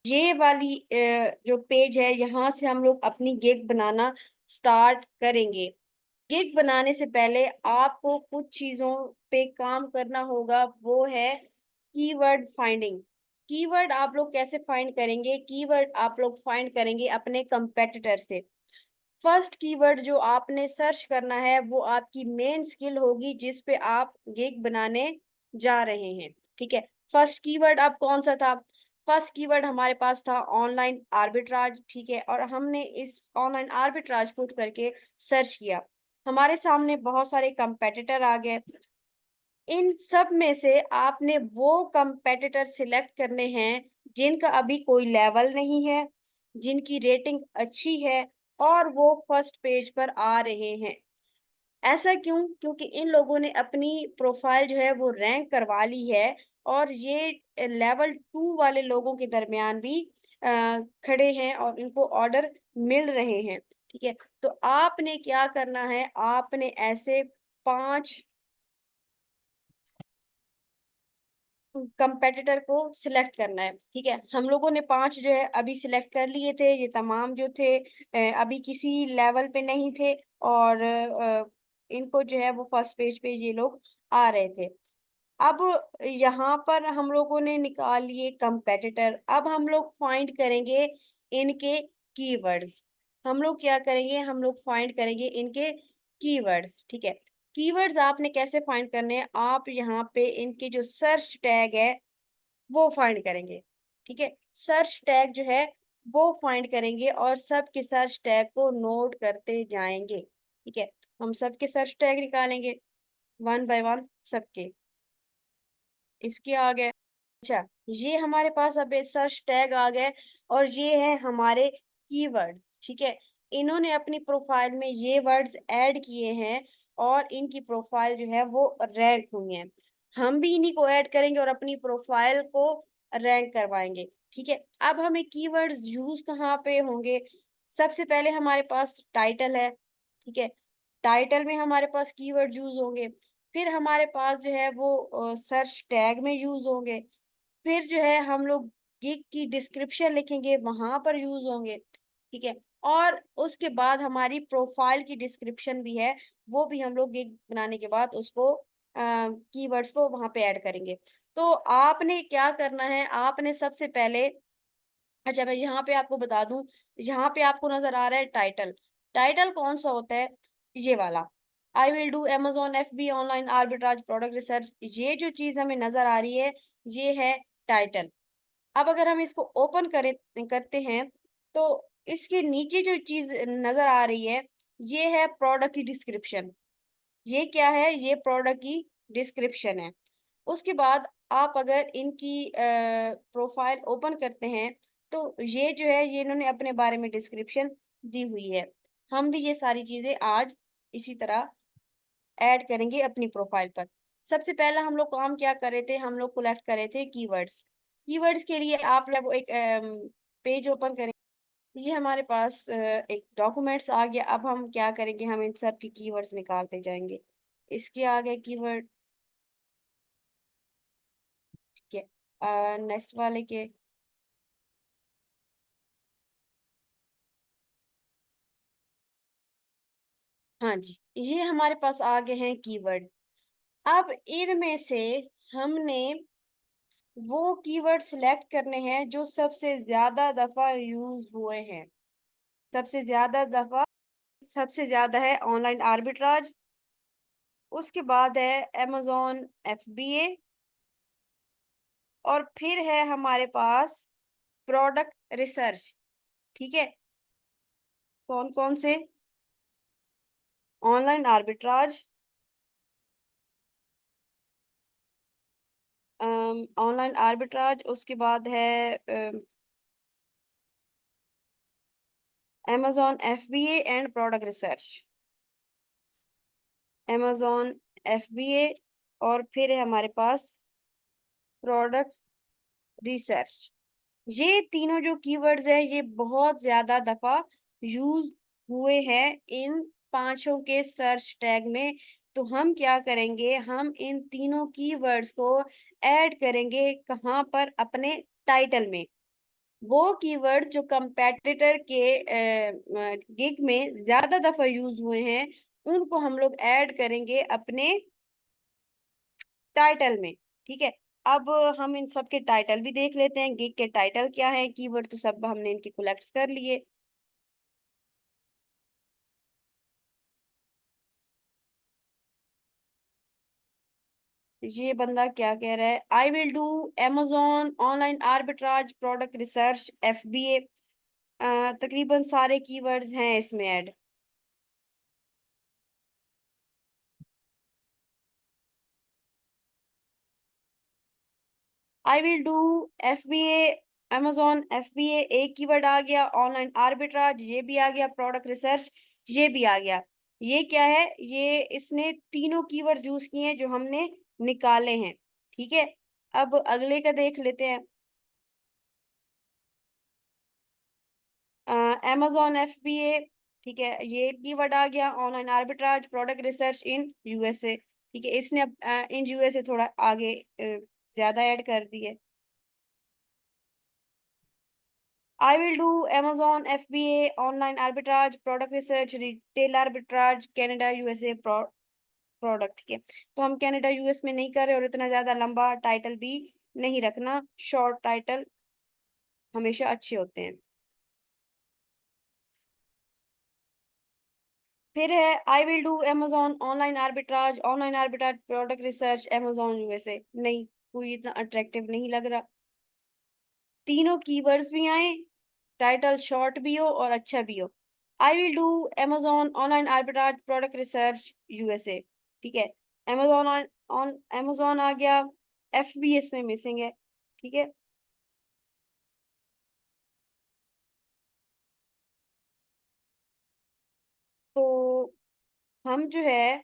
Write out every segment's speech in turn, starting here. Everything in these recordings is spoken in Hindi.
ये वाली जो पेज है, यहाँ से हम लोग अपनी गिग बनाना स्टार्ट करेंगे। गिग बनाने से पहले आपको कुछ चीजों पे काम करना होगा, वो है कीवर्ड फाइंडिंग। कीवर्ड आप लोग कैसे फाइंड करेंगे? कीवर्ड आप लोग फाइंड करेंगे अपने कंपेटिटर से। फर्स्ट कीवर्ड जो आपने सर्च करना है वो आपकी मेन स्किल होगी, जिस पे आप गिग बनाने जा रहे हैं। ठीक है, फर्स्ट कीवर्ड अब कौन सा था? फर्स्ट कीवर्ड हमारे पास था ऑनलाइन आर्बिट्राज। ठीक है, और हमने इस ऑनलाइन आर्बिट्राज पुट करके सर्च किया, हमारे सामने बहुत सारे कंपेटिटर आ गए। इन सब में से आपने वो कंपेटिटर सिलेक्ट करने हैं जिनका अभी कोई लेवल नहीं है, जिनकी रेटिंग अच्छी है, और वो फर्स्ट पेज पर आ रहे हैं। ऐसा क्यों? क्योंकि इन लोगों ने अपनी प्रोफाइल जो है वो रैंक करवा ली है, और ये लेवल 2 वाले लोगों के दरमियान भी खड़े हैं और इनको ऑर्डर मिल रहे हैं। ठीक है, तो आपने क्या करना है, आपने ऐसे 5 कंपेटिटर को सिलेक्ट करना है। ठीक है, हम लोगों ने 5 जो है अभी सिलेक्ट कर लिए थे। ये तमाम जो थे अभी किसी लेवल पे नहीं थे, और इनको जो है वो फर्स्ट पेज पे ये लोग आ रहे थे। अब यहाँ पर हम लोगों ने निकाल लिए कंपेटिटर। अब हम लोग फाइंड करेंगे इनके कीवर्ड्स। हम लोग क्या करेंगे, हम लोग फाइंड करेंगे इनके कीवर्ड्स। ठीक है, कीवर्ड्स आपने कैसे फाइंड करने हैं? आप यहाँ पे इनके जो सर्च टैग है वो फाइंड करेंगे। ठीक है, सर्च टैग जो है वो फाइंड करेंगे, और सबके सर्च टैग को नोट करते जाएंगे। ठीक है, हम सबके सर्च टैग निकालेंगे वन बाय वन सबके। इसके आ गए। अच्छा, ये हमारे पास अब ये सर्च टैग आ गए, और ये है हमारे कीवर्ड्स। ठीक है, इन्होंने अपनी प्रोफाइल में ये वर्ड्स ऐड किए हैं, और इनकी प्रोफाइल जो है वो रैंक हुई है। हम भी इन्हीं को ऐड करेंगे और अपनी प्रोफाइल को रैंक करवाएंगे। ठीक है, अब हमें कीवर्ड्स यूज कहाँ पे होंगे? सबसे पहले हमारे पास टाइटल है। ठीक है, टाइटल में हमारे पास कीवर्ड यूज होंगे। फिर हमारे पास जो है वो सर्च टैग में यूज होंगे। फिर जो है हम लोग गिग की डिस्क्रिप्शन लिखेंगे, वहां पर यूज होंगे। ठीक है, और उसके बाद हमारी प्रोफाइल की डिस्क्रिप्शन भी है, वो भी हम लोग गिग बनाने के बाद उसको कीवर्ड्स को वहां पे ऐड करेंगे। तो आपने क्या करना है, आपने सबसे पहले, अच्छा मैं यहाँ पे आपको बता दूं, यहाँ पे आपको नजर आ रहा है टाइटल। टाइटल कौन सा होता है? ये वाला, I will do Amazon FB online arbitrage product research. ये जो चीज हमें नजर आ रही है, ये है टाइटल। अब अगर हम इसको ओपन करें करते हैं, तो इसके नीचे जो चीज नजर आ रही है, ये है प्रोडक्ट की डिस्क्रिप्शन। ये क्या है? ये प्रोडक्ट की डिस्क्रिप्शन है। उसके बाद आप अगर इनकी प्रोफाइल ओपन करते हैं, तो ये जो है ये इन्होंने अपने बारे में डिस्क्रिप्शन दी हुई है। हम भी ये सारी चीजें आज इसी तरह ऐड करेंगे अपनी प्रोफाइल पर। सबसे पहला हम लोग काम क्या कर रहे थे, हम लोग कलेक्ट कर रहे थे कीवर्ड्स। कीवर्ड्स के लिए आप लोग एक पेज ओपन करें। ये हमारे पास एक डॉक्यूमेंट्स आ गया। अब हम क्या करेंगे, हम इन सब के कीवर्ड्स निकालते जाएंगे। इसके आगे कीवर्ड। ठीक है, नेक्स्ट वाले के। हाँ जी, ये हमारे पास आ गए हैं कीवर्ड। अब इनमें से हमने वो कीवर्ड सिलेक्ट करने हैं जो सबसे ज्यादा दफा यूज हुए हैं। सबसे ज्यादा दफा, सबसे ज्यादा है ऑनलाइन आर्बिट्राज, उसके बाद है Amazon FBA, और फिर है हमारे पास प्रोडक्ट रिसर्च। ठीक है, कौन कौन से? ऑनलाइन आर्बिट्राज, ऑनलाइन आर्बिट्राज, उसके बाद है Amazon FBA and product research. Amazon FBA, और फिर है हमारे पास प्रोडक्ट रिसर्च। ये तीनों जो कीवर्ड्स हैं, ये बहुत ज्यादा दफा यूज हुए हैं इन पांचों के सर्च टैग में। तो हम क्या करेंगे, हम इन तीनों कीवर्ड्स को ऐड करेंगे कहाँ पर? अपने टाइटल में। वो कीवर्ड जो कंपेटिटर के गिग में ज्यादा दफा यूज हुए हैं, उनको हम लोग ऐड करेंगे अपने टाइटल में। ठीक है। अब हम इन सब के टाइटल भी देख लेते हैं, गिग के टाइटल क्या है। कीवर्ड तो सब हमने इनके कलेक्ट कर लिए। ये बंदा क्या कह रहा है, I will do amazon online arbitrage product research FBA। तकरीबन सारे कीवर्ड्स हैं इसमें add. I will do FBA amazon FBA, एक कीवर्ड आ गया। ऑनलाइन आर्बिट्राज ये भी आ गया। प्रोडक्ट रिसर्च ये भी आ गया। ये क्या है, ये इसने तीनों कीवर्ड यूज किए हैं जो हमने निकाले हैं। ठीक है। अब अगले का देख लेते हैं। amazon FBA, ठीक है, ये कीवर्ड आ गया। ऑनलाइन आर्बिट्राज प्रोडक्ट रिसर्च इन USA, ठीक है, इसने अब इन USA थोड़ा आगे ज्यादा ऐड कर दिए। I will do amazon FBA online arbitrage product research retail arbitrage Canada USA product, ठीक है। तो हम कनाडा US में नहीं कर रहे और इतना ज्यादा लंबा टाइटल भी नहीं रखना। शॉर्ट टाइटल हमेशा अच्छे होते हैं। फिर है I will do amazon online arbitrage product research amazon USA। नहीं, कोई इतना अट्रैक्टिव नहीं लग रहा। तीनों कीवर्ड्स भी आए, टाइटल शॉर्ट भी हो और अच्छा भी हो। I will do amazon online arbitrage product research USA, ठीक है। amazon ऑन amazon आ गया। FBS में मिसिंग है। ठीक है। तो हम जो है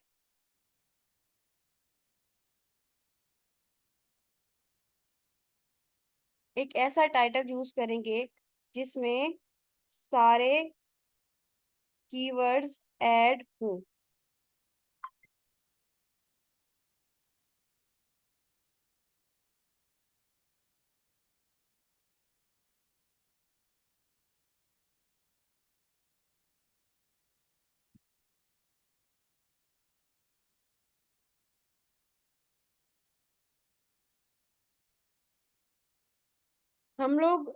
एक ऐसा टाइटल यूज करेंगे जिसमें सारे कीवर्ड्स ऐड हों। हम लोग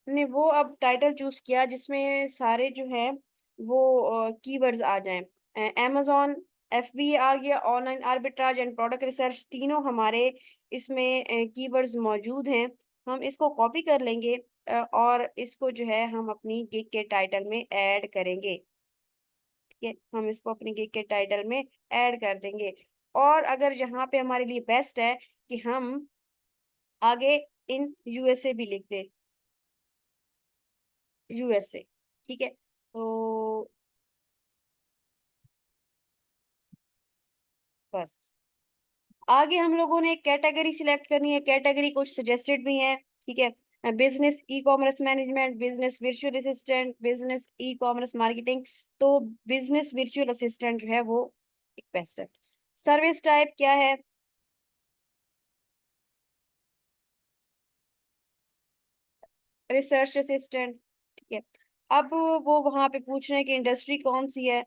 ने वो अब टाइटल चूज किया जिसमें सारे जो है वो कीवर्ड्स आ जाएं। amazon FBA आ गया। Online arbitrage and product research तीनों हमारे इसमें कीवर्ड्स मौजूद हैं। हम इसको कॉपी कर लेंगे और इसको जो है हम अपनी गिग के टाइटल में ऐड करेंगे। ठीक है, हम इसको अपनी गिग के टाइटल में ऐड कर देंगे। और अगर यहाँ पे हमारे लिए बेस्ट है कि हम आगे इन USA भी लिख दें, USA। ठीक है। तो बस आगे हम लोगों ने कैटेगरी सिलेक्ट करनी है। कैटेगरी कुछ सजेस्टेड भी है। ठीक है, business e commerce management, business virtual assistant, business e commerce marketing. तो बिजनेस वर्चुअल असिस्टेंट जो है वो एक बेस्ट है। सर्विस टाइप क्या है, रिसर्च असिस्टेंट। ठीक है। अब वो वहां पे पूछ रहे हैं कि इंडस्ट्री कौन सी है।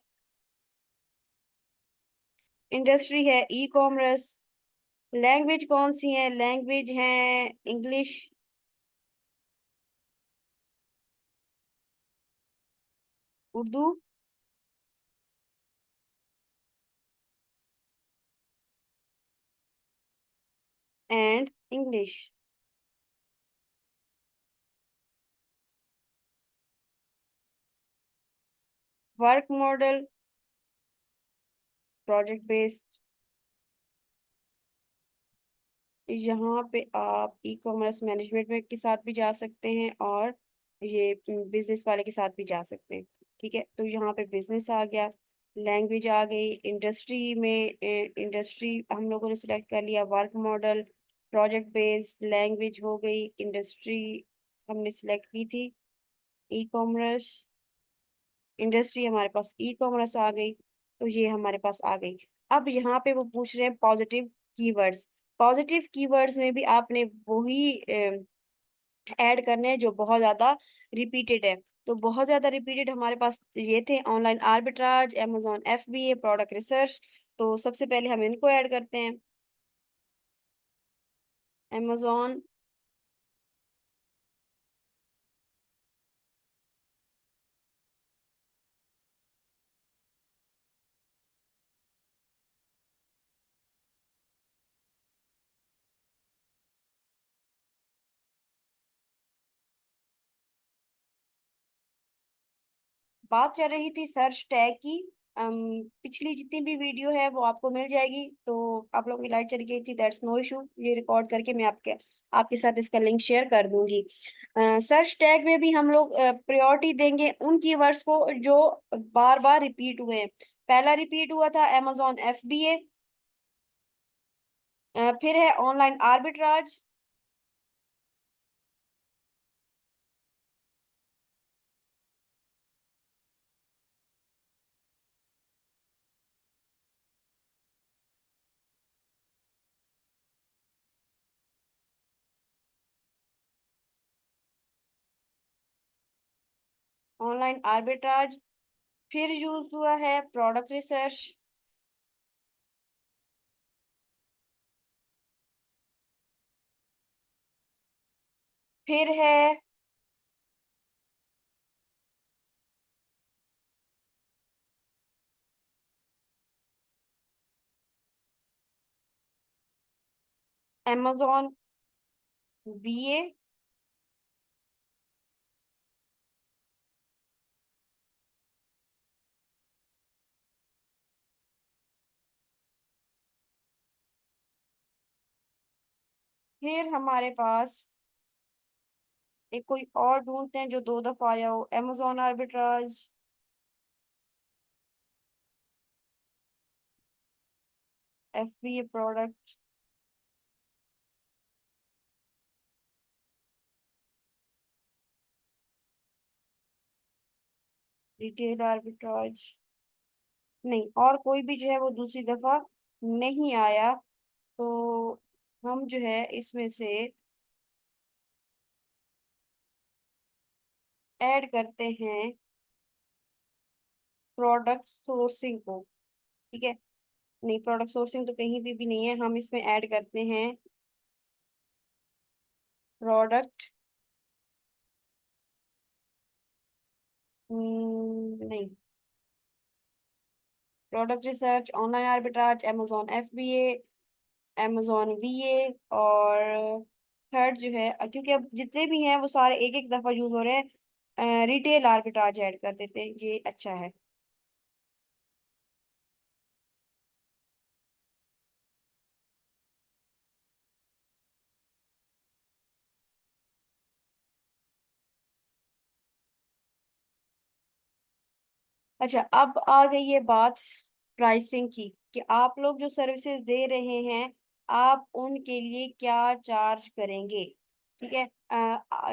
इंडस्ट्री है ई कॉमर्स। लैंग्वेज कौन सी है, लैंग्वेज है English, Urdu and English. Work model project based. यहाँ पे आप ई कॉमर्स मैनेजमेंट में के साथ भी जा सकते हैं और ये बिजनेस वाले के साथ भी जा सकते हैं। ठीक है, तो यहाँ पे बिजनेस आ गया। लैंग्वेज आ गई। इंडस्ट्री में इंडस्ट्री हम लोगों ने सिलेक्ट कर लिया। Work model project based, language हो गई, इंडस्ट्री हमने सिलेक्ट की थी ई कॉमर्स। इंडस्ट्री हमारे पास ई कॉमर्स आ गई, तो ये हमारे पास आ गई। अब यहाँ पे वो पूछ रहे हैं पॉजिटिव कीवर्ड्स। पॉजिटिव कीवर्ड्स में भी आपने वही ऐड करने हैं जो बहुत ज्यादा रिपीटेड है। तो बहुत ज्यादा रिपीटेड हमारे पास ये थे: online arbitrage, amazon FBA, product research. तो सबसे पहले हम इनको ऐड करते हैं। amazon। बात चल रही थी सर्च टैग की। पिछली जितनी भी वीडियो है वो आपको मिल जाएगी। तो आप लोगों की लाइट चली गई थी, दैट्स नो इशू। ये रिकॉर्ड करके मैं आपके आपके साथ इसका लिंक शेयर कर दूंगी। सर्च टैग में भी हम लोग प्रायोरिटी देंगे उन कीवर्ड्स को जो बार बार रिपीट हुए हैं। पहला रिपीट हुआ था amazon FBA। फिर है ऑनलाइन आर्बिट्राज। Online arbitrage. फिर यूज हुआ है प्रोडक्ट रिसर्च। फिर है amazon BA। फिर हमारे पास एक कोई और ढूंढते हैं जो दो दफा आया हो: amazon arbitrage, FBA product, retail arbitrage. नहीं, और कोई भी जो है वो दूसरी दफा नहीं आया। तो हम जो है इसमें से ऐड करते हैं प्रोडक्ट सोर्सिंग को। ठीक है। नहीं, प्रोडक्ट सोर्सिंग तो कहीं भी नहीं है, हम इसमें ऐड करते हैं प्रोडक्ट। नहीं, product research, online arbitrage, amazon FBA, amazon BA। और थर्ड जो है, क्योंकि अब जितने भी हैं वो सारे एक एक दफा यूज हो रहे हैं, रिटेल आर्बिट्राज ऐड कर देते हैं, ये अच्छा है। अच्छा, अब आ गई है बात प्राइसिंग की, कि आप लोग जो सर्विसेज दे रहे हैं आप उनके लिए क्या चार्ज करेंगे। ठीक है।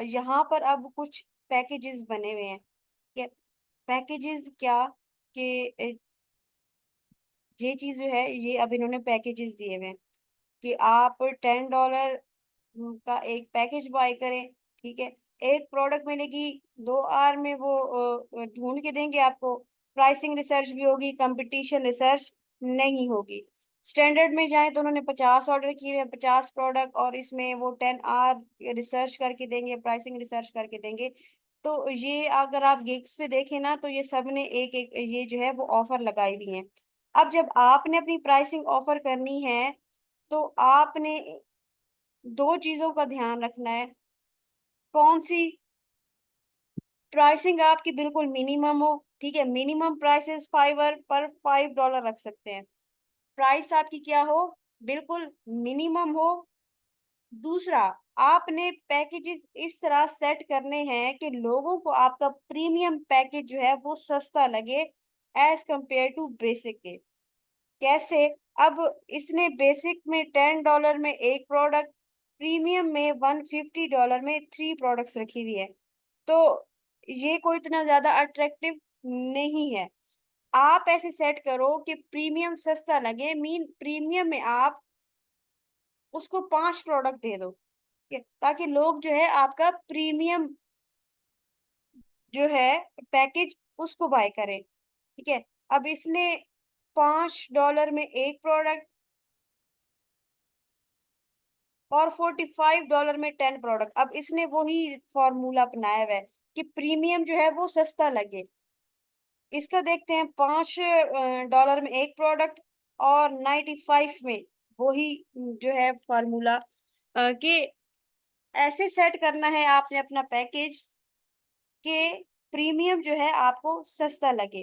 यहाँ पर अब कुछ पैकेजेस बने हुए हैं। ठीक है। पैकेजेस क्या, कि ये चीज जो है ये अब इन्होंने पैकेजेस दिए हुए हैं कि आप $10 का एक पैकेज बाय करें। ठीक है। एक प्रोडक्ट मिलेगी, 2 आवर में वो ढूंढ के देंगे आपको। प्राइसिंग रिसर्च भी होगी, कंपटीशन रिसर्च नहीं होगी। स्टैंडर्ड में जाए तो उन्होंने 50 ऑर्डर किए हैं, 50 प्रोडक्ट, और इसमें वो 10 आवर रिसर्च करके देंगे, प्राइसिंग रिसर्च करके देंगे। तो ये अगर आप गिग्स पे देखें ना, तो ये सब ने एक एक ये जो है वो ऑफर लगाई हुई है। अब जब आपने अपनी प्राइसिंग ऑफर करनी है तो आपने दो चीजों का ध्यान रखना है। कौन सी? प्राइसिंग आपकी बिल्कुल मिनिमम हो। ठीक है, मिनिमम प्राइसेस 5 पर $5 रख सकते हैं। प्राइस आपकी क्या हो? बिल्कुल मिनिमम हो। दूसरा, आपने पैकेजेस इस तरह सेट करने हैं कि लोगों को आपका प्रीमियम पैकेज जो है वो सस्ता लगे एज कंपेयर टू बेसिक के। कैसे? अब इसने बेसिक में $10 में एक प्रोडक्ट, प्रीमियम में $150 में 3 प्रोडक्ट्स रखी हुई है। तो ये कोई इतना ज्यादा अट्रैक्टिव नहीं है। आप ऐसे सेट करो कि प्रीमियम सस्ता लगे, मीन प्रीमियम में आप उसको 5 प्रोडक्ट दे दो। ठीक है, ताकि लोग जो है आपका प्रीमियम जो है पैकेज उसको बाय करें। ठीक है, अब इसने $5 में एक प्रोडक्ट और $45 में 10 प्रोडक्ट, अब इसने वही फॉर्मूला अपनाया हुआ है कि प्रीमियम जो है वो सस्ता लगे। इसका देखते हैं, $5 में एक प्रोडक्ट और 95 में वही जो है फॉर्मूला, कि ऐसे सेट करना है आपने अपना पैकेज कि प्रीमियम जो है आपको सस्ता लगे।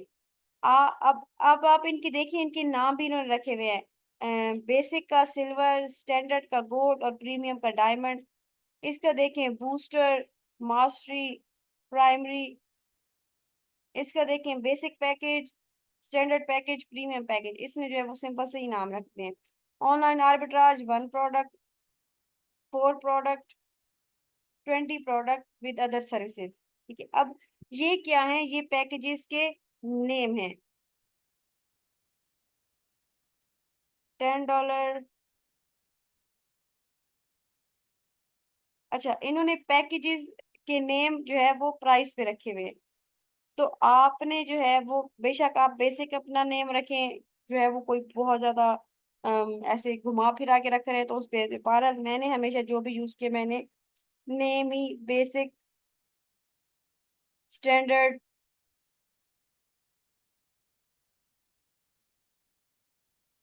अब आप इनकी देखिए, इनके नाम भी इन्होंने रखे हुए हैं, बेसिक का सिल्वर, स्टैंडर्ड का गोल्ड और प्रीमियम का डायमंड। इसका देखें, बूस्टर, मास्टरी, प्राइमरी। इसका देखें, basic package, standard package, premium package. इसने जो है वो सिंपल से ही नाम रखते हैं। Online arbitrage, 1 product, 4 product, 20 product with other services. ठीक है, अब ये क्या है, ये पैकेजेस के नेम है। $10। अच्छा, इन्होंने पैकेजेस के नेम जो है वो प्राइस पे रखे हुए हैं। तो आपने जो है वो बेशक आप बेसिक अपना नेम रखें, जो है वो कोई बहुत ज्यादा ऐसे घुमा फिरा के रख रहे हैं तो उस पे बहरहाल मैंने हमेशा जो भी यूज किया, मैंने नेम ही बेसिक, स्टैंडर्ड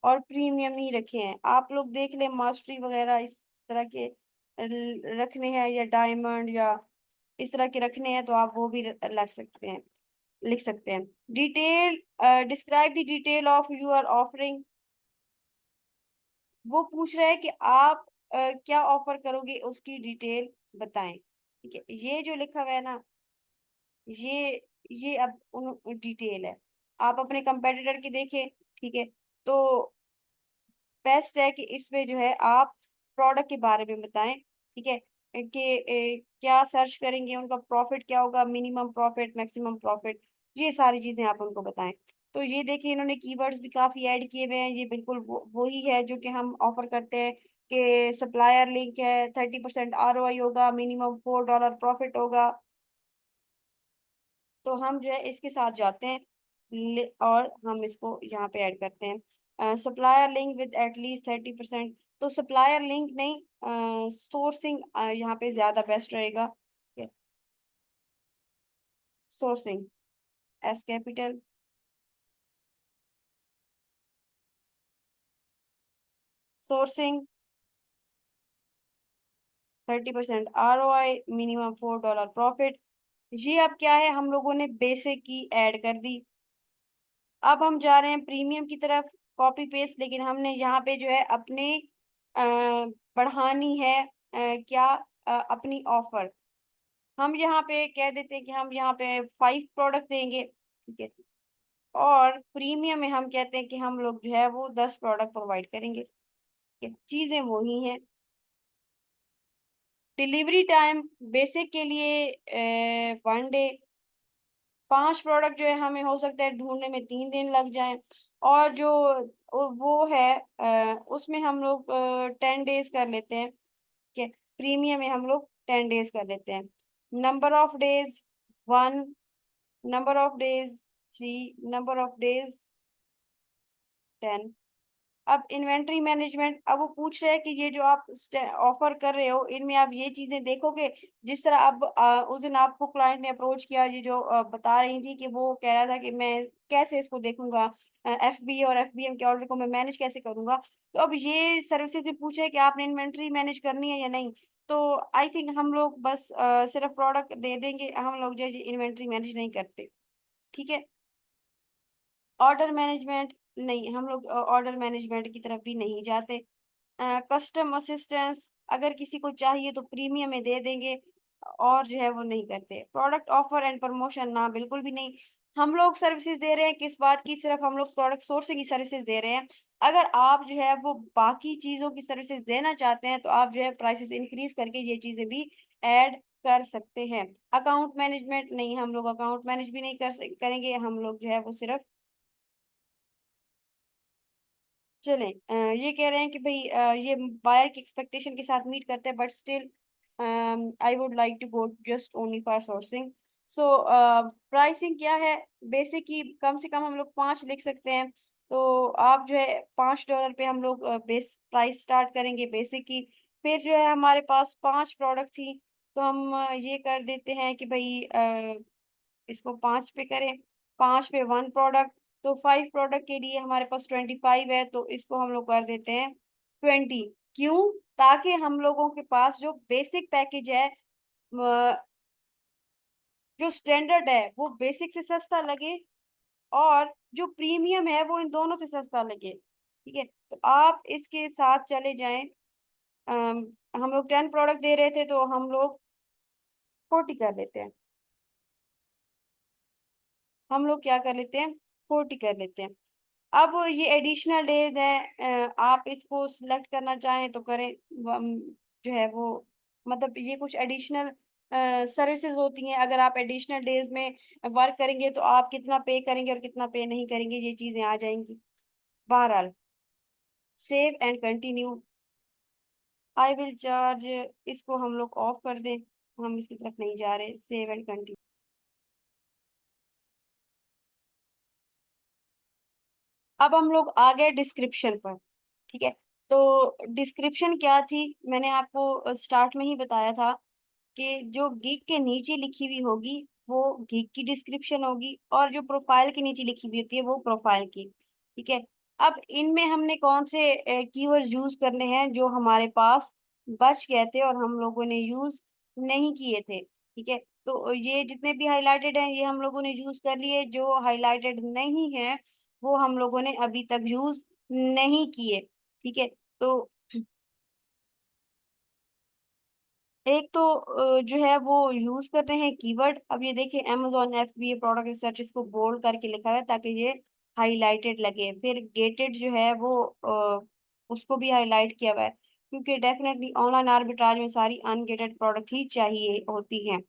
और प्रीमियम ही रखे हैं। आप लोग देख लें, मास्टरी वगैरह इस तरह के रखने हैं, या डायमंड या इस तरह के रखने हैं, तो आप वो भी रख सकते हैं, लिख सकते हैं। Detail, describe the detail of you are offering. वो पूछ रहा है कि आप क्या ऑफर करोगे, उसकी डिटेल बताएं। ठीक है, ये जो लिखा हुआ है ना, ये ये अब उन डिटेल है। आप अपने कंपेटिटर की देखें। ठीक है, तो बेस्ट है कि इसमें जो है आप प्रोडक्ट के बारे में बताएं। ठीक है, कि क्या सर्च करेंगे, उनका प्रॉफिट क्या होगा, मिनिमम प्रॉफिट, मैक्सिमम प्रॉफिट, ये सारी चीजें आप उनको बताएं। तो ये देखिए, इन्होंने कीवर्ड्स भी काफी ऐड किए हुए हैं। ये बिल्कुल वही है जो कि हम ऑफर करते हैं, कि सप्लायर लिंक है, 30% ROI होगा, मिनिमम $4 प्रॉफिट होगा। तो हम जो है इसके साथ जाते हैं, और हम इसको यहाँ पे ऐड करते हैं, सप्लायर लिंक विद एटलीस्ट 30%। तो सप्लायर लिंक नहीं, सोर्सिंग यहाँ पे ज्यादा बेस्ट रहेगा। Sourcing, S capital, sourcing, 30% ROI, minimum $4 profit. ये अब क्या है, हम लोगों ने बेसिक की ऐड कर दी। अब हम जा रहे हैं प्रीमियम की तरफ, कॉपी पेस्ट, लेकिन हमने यहाँ पे जो है अपने अ, बढ़ानी है, क्या, अपनी ऑफर। हम यहाँ पे कह देते हैं कि हम यहाँ पे 5 प्रोडक्ट देंगे। ठीक है, और प्रीमियम में हम कहते हैं कि हम लोग जो है वो 10 प्रोडक्ट प्रोवाइड करेंगे। ठीक है, चीजें वही हैं। डिलीवरी टाइम, बेसिक के लिए 1 डे। 5 प्रोडक्ट जो है हमें हो सकता है ढूंढने में 3 दिन लग जाए। और जो वो है, उसमें हम लोग 10 डेज कर लेते हैं। ठीक है, प्रीमियम में हम लोग 10 डेज कर लेते हैं। Number of days 1, number of days 3, number of days 10। अब इन्वेंट्री मैनेजमेंट, अब वो पूछ रहे हैं कि ये जो आप ऑफर कर रहे हो, इनमें आप ये चीजें देखोगे। जिस तरह अब उस दिन आपको क्लाइंट ने अप्रोच किया, ये जो बता रही थी कि वो कह रहा था कि मैं कैसे इसको देखूंगा, FB और FBM के ऑर्डर को मैं मैनेज कैसे करूंगा। तो अब ये सर्विसेज भी पूछ रहे हैं कि आपने इन्वेंट्री मैनेज करनी है या नहीं। तो आई थिंक हम लोग बस सिर्फ प्रोडक्ट दे देंगे, हम लोग जो इन्वेंट्री मैनेज नहीं करते। ठीक है, ऑर्डर मैनेजमेंट नहीं, हम लोग ऑर्डर मैनेजमेंट की तरफ भी नहीं जाते। कस्टम असिस्टेंस, अगर किसी को चाहिए तो प्रीमियम में दे देंगे, और जो है वो नहीं करते। प्रोडक्ट ऑफर एंड प्रमोशन, ना बिल्कुल भी नहीं। हम लोग सर्विसेज दे रहे हैं किस बात की, सिर्फ हम लोग प्रोडक्ट सोर्सिंग की सर्विसेज दे रहे हैं। अगर आप जो है वो बाकी चीजों की सर्विसेज देना चाहते हैं, तो आप जो है प्राइसेस इंक्रीज करके ये चीजें भी ऐड कर सकते हैं। अकाउंट मैनेजमेंट नहीं, हम लोग अकाउंट मैनेज भी नहीं करेंगे। हम लोग जो है वो सिर्फ, चलें, ये कह रहे हैं कि भाई ये बायर की एक्सपेक्टेशन के साथ मीट करते हैं, but still I would like to go just only for sourcing. So pricing क्या है? बेसिक की कम से कम हम लोग 5 लिख सकते हैं। तो आप जो है $5 पे हम लोग बेस प्राइस स्टार्ट करेंगे बेसिक की। फिर जो है हमारे पास 5 प्रोडक्ट थी, तो हम ये कर देते हैं कि भाई इसको 5 पे करें, 5 पे 1 प्रोडक्ट, तो 5 प्रोडक्ट के लिए हमारे पास 25 है, तो इसको हम लोग कर देते हैं 20। क्यों? ताकि हम लोगों के पास जो बेसिक पैकेज है, जो स्टैंडर्ड है वो बेसिक से सस्ता लगे, और जो प्रीमियम है वो इन दोनों से सस्ता लगे। ठीक है, तो आप इसके साथ चले जाएं। अम, हम लोग 10 प्रोडक्ट दे रहे थे, तो हम लोग 40 कर लेते हैं। हम लोग क्या कर लेते हैं, 40 कर लेते हैं। अब ये एडिशनल डेज है, आप इसको सिलेक्ट करना चाहें तो करें। जो है वो मतलब ये कुछ एडिशनल सर्विसेज होती हैं। अगर आप एडिशनल डेज में वर्क करेंगे तो आप कितना पे करेंगे और कितना पे नहीं करेंगे, ये चीजें आ जाएंगी। बहरहाल, save and continue. I will charge, इसको हम लोग ऑफ कर दें, हम इसकी तरफ नहीं जा रहे। Save and continue. अब हम लोग आ गए डिस्क्रिप्शन पर। ठीक है, तो डिस्क्रिप्शन क्या थी? मैंने आपको स्टार्ट में ही बताया था कि जो गिग के नीचे लिखी हुई होगी वो गिग की डिस्क्रिप्शन होगी, और जो प्रोफाइल के नीचे लिखी हुई होती है वो प्रोफाइल की। ठीक है, अब इनमें हमने कौन से कीवर्ड्स यूज करने हैं जो हमारे पास बच गए थे और हम लोगों ने यूज नहीं किए थे? ठीक है, तो ये जितने भी हाईलाइटेड हैं ये हम लोगों ने यूज कर लिए। जो हाईलाइटेड नहीं है वो हम लोगों ने अभी तक यूज नहीं किए। ठीक है, तो एक तो जो है वो यूज कर रहे हैं कीवर्ड। अब ये देखिए, Amazon FBA प्रोडक्ट रिसर्च, इसको बोल्ड करके लिखा है ताकि ये हाईलाइटेड लगे। फिर गेटेड जो है वो उसको भी हाईलाइट किया हुआ है, क्योंकि डेफिनेटली ऑनलाइन आर्बिट्राज में सारी अनगेटेड प्रोडक्ट ही चाहिए होती हैं।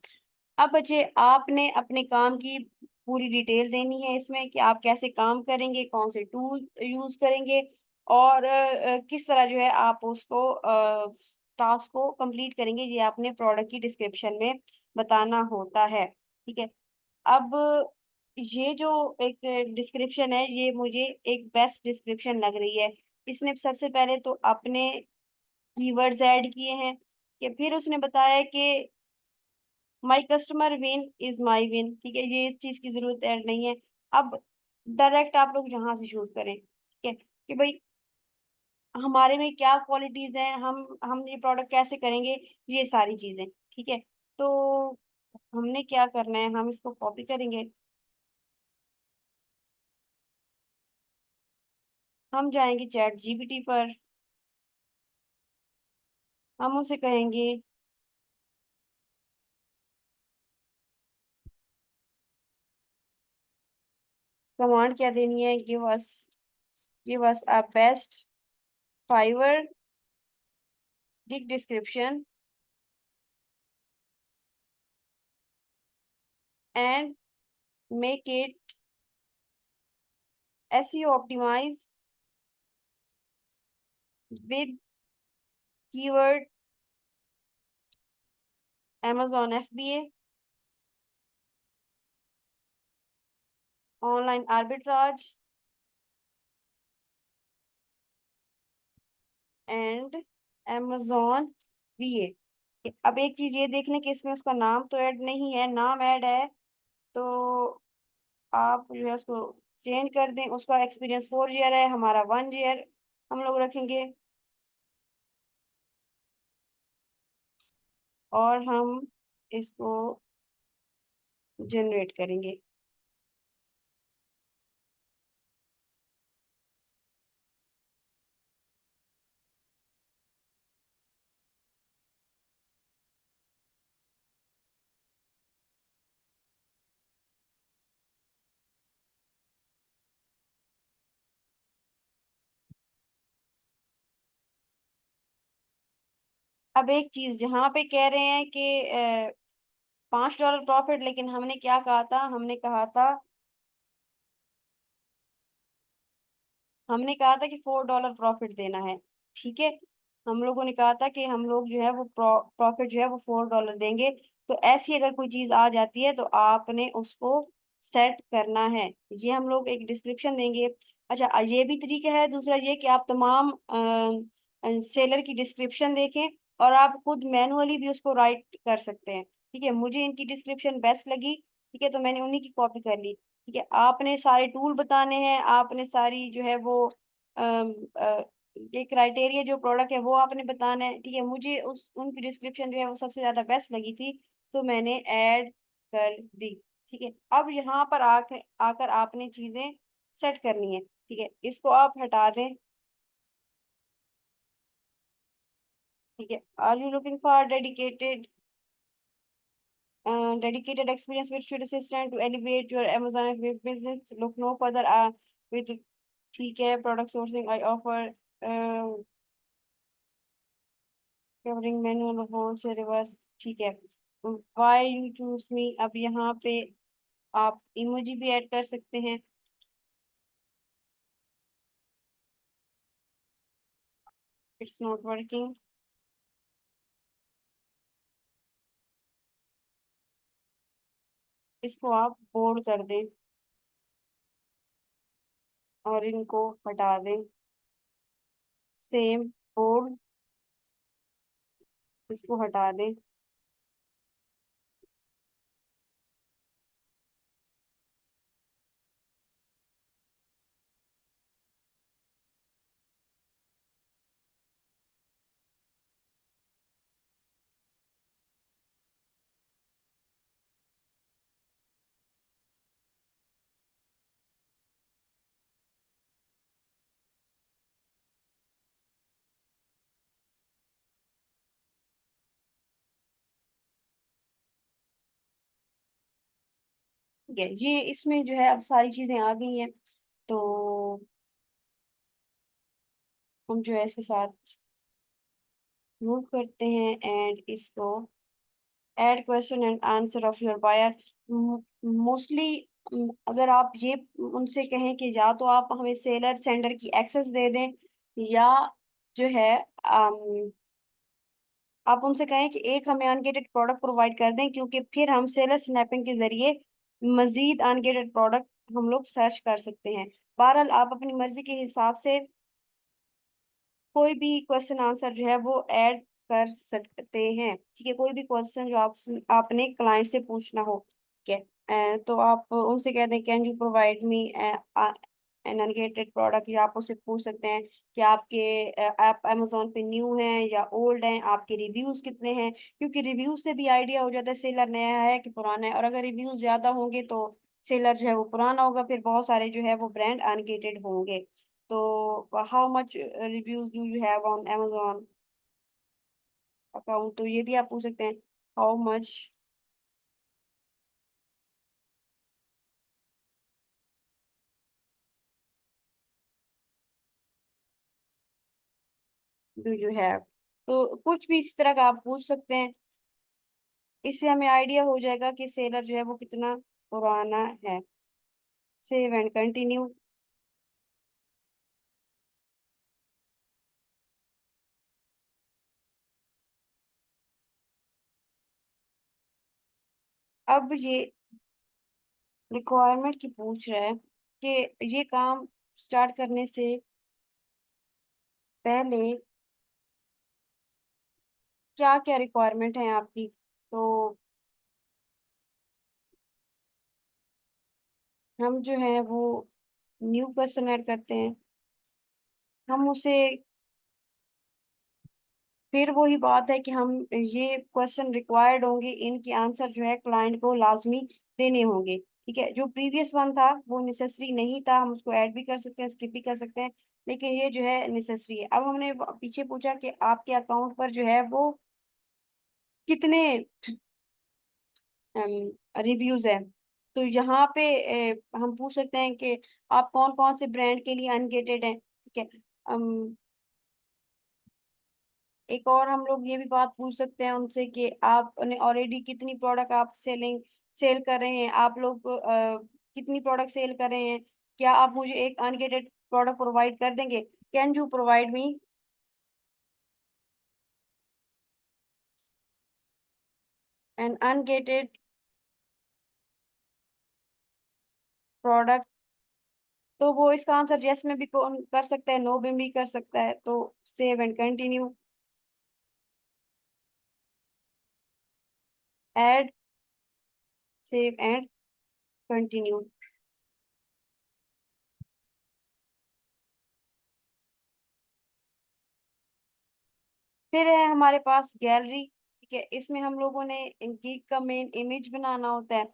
अब बच्चे, आपने अपने काम की पूरी डिटेल देनी है इसमें कि आप कैसे काम करेंगे, कौन से टूल यूज करेंगे, और किस तरह जो है आप उसको टास्क को कंप्लीट करेंगे, ये आपने प्रोडक्ट की डिस्क्रिप्शन में बताना होता है। ठीक है, अब ये जो एक डिस्क्रिप्शन है ये मुझे एक बेस्ट डिस्क्रिप्शन लग रही है। इसने सबसे पहले तो अपने कीवर्ड्स ऐड किए हैं, कि फिर उसने बताया कि my customer win is my win. ठीक है, ये इस चीज की जरूरत ऐड नहीं है। अब डायरेक्ट आप लोग यहाँ से शूट करें, ठीक है, कि भाई हमारे में क्या क्वालिटीज हैं, हम ये प्रोडक्ट कैसे करेंगे, ये सारी चीजें। ठीक है, तो हमने क्या करना है, हम इसको कॉपी करेंगे। हम जाएंगे चैट जीपीटी पर, हम उसे कहेंगे, कमांड क्या देनी है, give us a best Fiverr gig description and make it SEO optimized with keyword Amazon FBA, online arbitrage, and Amazon VA। अब एक चीज ये देख लें कि इसमें उसका नाम तो ऐड नहीं है। नाम ऐड है तो आप जो है उसको चेंज कर दें। उसका एक्सपीरियंस 4 ईयर है, हमारा 1 ईयर हम लोग रखेंगे, और हम इसको जनरेट करेंगे। अब एक चीज, जहाँ पे कह रहे हैं कि $5 प्रॉफिट, लेकिन हमने क्या कहा था, हमने कहा था कि $4 प्रॉफिट देना है। ठीक है, हम लोगों ने कहा था कि हम लोग जो है वो प्रॉफिट जो है वो $4 देंगे। तो ऐसी अगर कोई चीज आ जाती है तो आपने उसको सेट करना है। ये हम लोग एक डिस्क्रिप्शन देंगे। अच्छा, ये भी तरीका है दूसरा, ये कि आप तमाम सेलर की डिस्क्रिप्शन देखें और आप खुद मैनुअली भी उसको राइट कर सकते हैं। ठीक है, मुझे इनकी डिस्क्रिप्शन बेस्ट लगी। ठीक है, तो मैंने उन्हीं की कॉपी कर ली। ठीक है, आपने सारे टूल बताने हैं, आपने सारी जो है वो ये क्राइटेरिया जो प्रोडक्ट है वो आपने बताना है। ठीक है, मुझे उस उनकी डिस्क्रिप्शन जो है वो सबसे ज्यादा बेस्ट लगी थी, तो मैंने ऐड कर दी। ठीक है, अब यहाँ पर आकर आकर आपने चीजें सेट करनी है। ठीक है, इसको आप हटा दें। ठीक है, are you looking for dedicated experience which should assistant to elevate your Amazon FBA business? Look no further with ठीक है, product sourcing I offer covering manual hold से रिवर्स। ठीक है, वाई यू चूज मी, अब यहाँ पे आप इमोजी भी ऐड कर सकते हैं। It's not working. इसको आप बोल्ड कर दें और इनको हटा दें। सेम बोल्ड, इसको हटा दें। ठीक है, ये इसमें जो है अब सारी चीजें आ गई हैं। तो हम जो है इसके साथ मूव करते हैं एंड इसको add question and answer of your buyer. Mostly अगर आप ये उनसे कहें कि या तो आप हमें सेलर सेंडर की एक्सेस दे दें, या जो है आप उनसे कहें कि एक हमें अनगेटेड प्रोडक्ट प्रोवाइड कर दें, क्योंकि फिर हम सेलर स्नैपिंग के जरिए मजीद अनगेटेड प्रोडक्ट हम लोग सर्च कर सकते हैं। बहरहाल आप अपनी मर्जी के हिसाब से कोई भी क्वेश्चन आंसर जो है वो ऐड कर सकते हैं। ठीक है, कोई भी क्वेश्चन जो आपने क्लाइंट से पूछना हो। ठीक है, तो आप उनसे कह दें can you provide me an ungated product, या आप उससे पूछ सकते हैं कि आपके आप अमेजोन पे न्यू हैं या ओल्ड हैं, आपके रिव्यूज कितने हैं, क्योंकि रिव्यूज से भी आइडिया हो जाता है सेलर नया है कि पुराना है। और अगर रिव्यूज ज्यादा होंगे तो सेलर जो है वो पुराना होगा, फिर बहुत सारे जो है वो ब्रांड अनगेटेड होंगे। तो how much reviews do you have on Amazon account, तो ये भी आप पूछ सकते हैं। How much do you have, तो कुछ भी इस तरह का आप पूछ सकते हैं। इससे हमें आइडिया हो जाएगा कि सेलर जो है वो कितना पुराना है। Save and continue. अब ये रिक्वायरमेंट की पूछ रहा है कि ये काम स्टार्ट करने से पहले क्या क्या रिक्वायरमेंट है आपकी। तो हम जो है वो न्यू पर्सन ऐड करते हैं। हम उसे फिर वही बात है कि हम ये क्वेश्चन रिक्वायर्ड होंगे, इनके आंसर जो है क्लाइंट को लाजमी देने होंगे। ठीक है, जो प्रीवियस वन था वो नेसेसरी नहीं था, हम उसको ऐड भी कर सकते हैं स्किप भी कर सकते हैं, लेकिन ये जो है नेसेसरी है। अब हमने पीछे पूछा कि आपके अकाउंट पर जो है वो कितने रिव्यूज है। तो यहाँ पे हम पूछ सकते हैं कि आप कौन कौन से ब्रांड के लिए अनगेटेड हैं। ठीक है, एक और हम लोग ये भी बात पूछ सकते हैं उनसे कि आपने ऑलरेडी कितनी प्रोडक्ट आप सेल कर रहे हैं, आप लोग कितनी प्रोडक्ट सेल कर रहे हैं, क्या आप मुझे एक अनगेटेड प्रोडक्ट प्रोवाइड कर देंगे, can you provide me an ungated product, तो वो इसका आंसर यस में भी कर सकता है, नो में भी कर सकता है, तो save and continue. Add, save and continue. फिर है हमारे पास गैलरी। ठीक है, इसमें हम लोगों ने गीक का मेन इमेज बनाना होता है।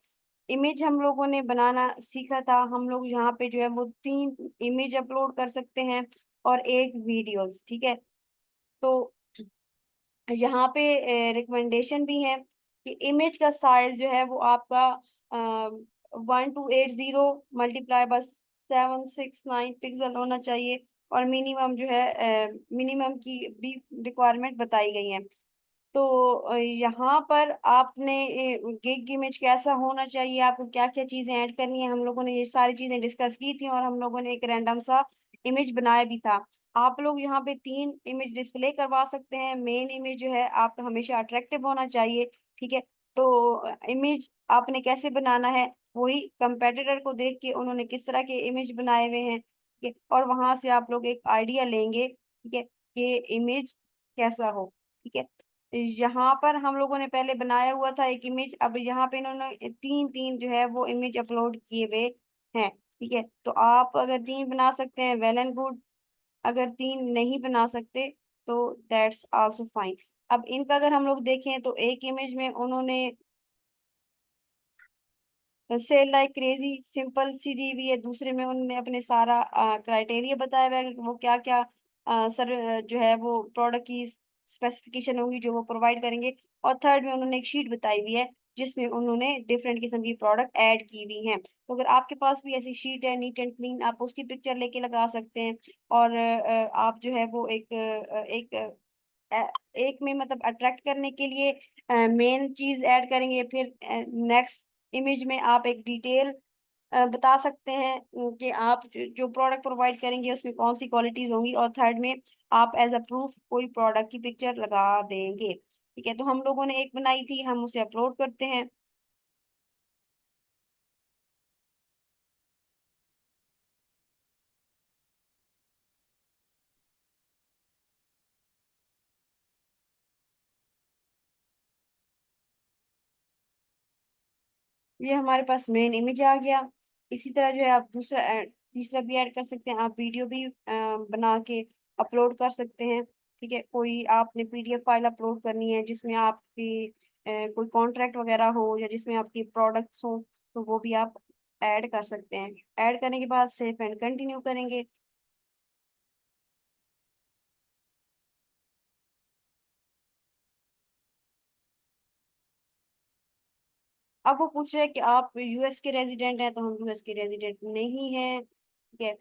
इमेज हम लोगों ने बनाना सीखा था, हम लोग यहाँ पे जो है वो 3 इमेज अपलोड कर सकते हैं और एक वीडियोस। ठीक है, तो यहाँ पे रिकमेंडेशन भी है कि इमेज का साइज जो है वो आपका 1280 मल्टीप्लाई बाय 769 पिक्सल होना चाहिए, और मिनिमम जो है मिनिमम की भी रिक्वायरमेंट बताई गई है। तो यहाँ पर आपने गिग इमेज कैसा होना चाहिए, आपको क्या क्या चीजें ऐड करनी है, हम लोगों ने ये सारी चीजें डिस्कस की थी, और हम लोगों ने एक रैंडम सा इमेज बनाया भी था। आप लोग यहाँ पे 3 इमेज डिस्प्ले करवा सकते हैं। मेन इमेज जो है आपका हमेशा अट्रैक्टिव होना चाहिए। ठीक है, तो इमेज आपने कैसे बनाना है, वही कंपेटिटर को देख के उन्होंने किस तरह के इमेज बनाए हुए हैं, ठीक है, और वहां से आप लोग एक आइडिया लेंगे, ठीक है, कि इमेज कैसा हो। ठीक है, यहाँ पर हम लोगों ने पहले बनाया हुआ था एक इमेज, अब यहाँ पे इन्होंने तीन तीन जो है वो इमेज अपलोड किए हुए हैं। ठीक है, तो आप अगर 3 बना सकते हैं वेल एंड गुड, अगर 3 नहीं बना सकते तो दैट्स आल्सो फाइन। अब इनका अगर हम लोग देखें तो एक इमेज में उन्होंने सेल लाइक क्रेजी सिंपल सी दी हुई है, दूसरे में उन्होंने अपने सारा क्राइटेरिया बताया हुआ है कि वो क्या क्या सर जो है वो प्रोडक्ट की स्पेसिफिकेशन होंगी जो वो प्रोवाइड करेंगे, और थर्ड में उन्होंने एक शीट बताई हुई है जिसमें उन्होंने डिफरेंट किस्म की प्रोडक्ट ऐड की हुई हैं। तो अगर आपके पास भी ऐसी शीट है नीट एंड क्लीन, आप उसकी पिक्चर लेके लगा सकते हैं, और आप जो है वो एक में मतलब अट्रैक्ट करने के लिए मेन चीज ऐड करेंगे, फिर नेक्स्ट इमेज में आप एक डिटेल बता सकते हैं कि आप जो प्रोडक्ट प्रोवाइड करेंगे उसमें कौन सी क्वालिटीज होंगी, और थर्ड में आप एज अ प्रूफ कोई प्रोडक्ट की पिक्चर लगा देंगे। ठीक है, तो हम लोगों ने एक बनाई थी, हम उसे अपलोड करते हैं। ये हमारे पास मेन इमेज आ गया। इसी तरह जो है आप तीसरा भी ऐड कर सकते हैं, आप वीडियो भी बना के अपलोड कर सकते हैं। ठीक है, कोई आपने पीडीएफ फाइल अपलोड करनी है जिसमें आपकी कोई कॉन्ट्रैक्ट वगैरह हो या जिसमें आपकी प्रोडक्ट्स हो, तो वो भी आप ऐड कर सकते हैं। ऐड करने के बाद सेव एंड कंटिन्यू करेंगे। अब वो पूछ रहे हैं कि आप यूएस के रेजिडेंट हैं, तो हम यूएस के रेजिडेंट नहीं हैं। ठीक है,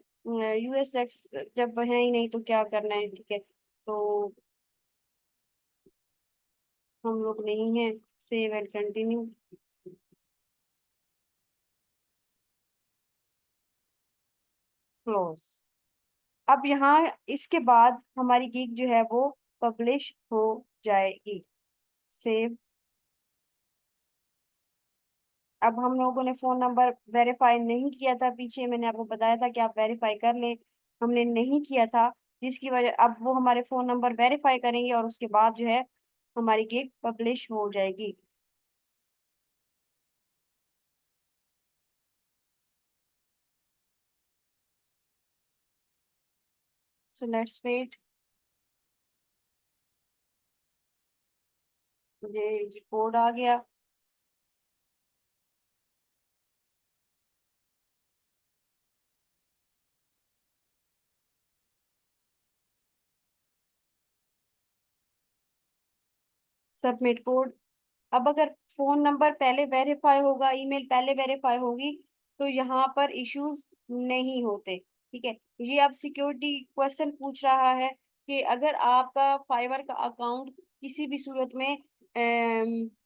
यूएस टैक्स जब है ही नहीं तो क्या करना है। ठीक है, तो हम लोग नहीं हैं, सेव एंड कंटिन्यू, क्लोज। अब यहाँ इसके बाद हमारी गिग जो है वो पब्लिश हो जाएगी। सेव। अब हम लोगों ने फोन नंबर वेरीफाई नहीं किया था, पीछे मैंने आपको बताया था कि आप वेरीफाई कर लें, हमने नहीं किया था, जिसकी वजह अब वो हमारे फोन नंबर वेरीफाई करेंगे और उसके बाद जो है हमारी गिग पब्लिश हो जाएगी। So let's wait. मुझे कोड आ गया। Submit code. अब अगर फोन नंबर पहले वेरीफाई होगा, ईमेल पहले वेरीफाई होगी, तो यहाँ पर इश्यूज नहीं होते। ठीक है, ये अब सिक्योरिटी क्वेश्चन पूछ रहा है कि अगर आपका फाइवर का अकाउंट किसी भी सूरत में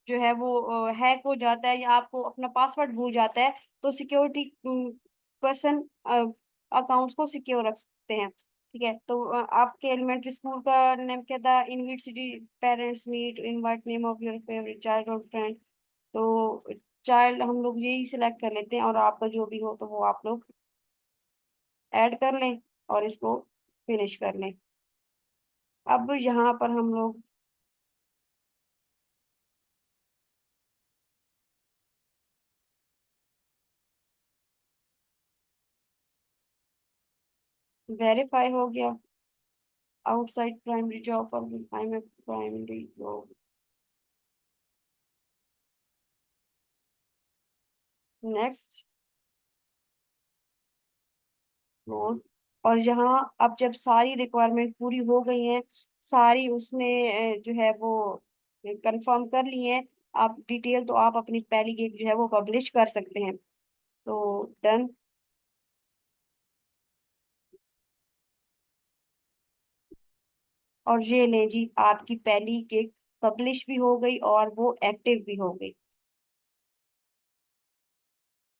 जो है वो हैक हो जाता है या आपको अपना पासवर्ड भूल जाता है, तो सिक्योरिटी क्वेश्चन अकाउंट्स को सिक्योर रख सकते हैं। ठीक है, तो आपके एलिमेंट्री स्कूल का नेम क्या था, invite city parents meet invite name of your favourite child और फ्रेंड, तो चाइल्ड हम लोग यही सिलेक्ट कर लेते हैं, और आपका जो भी हो तो वो आप लोग ऐड कर लें और इसको फिनिश कर लें। अब यहाँ पर हम लोग वेरीफाई हो गया, आउटसाइड प्राइमरी जॉब और I am primary job. Next close. और यहाँ अब जब सारी रिक्वायरमेंट पूरी हो गई हैं, सारी उसने जो है वो कंफर्म कर ली है, आप डिटेल तो आप अपनी पहली गिग जो है वो पब्लिश कर सकते हैं। तो डन। और ये लें जी, आपकी पहली गिग पब्लिश भी हो गई और वो एक्टिव भी हो गई।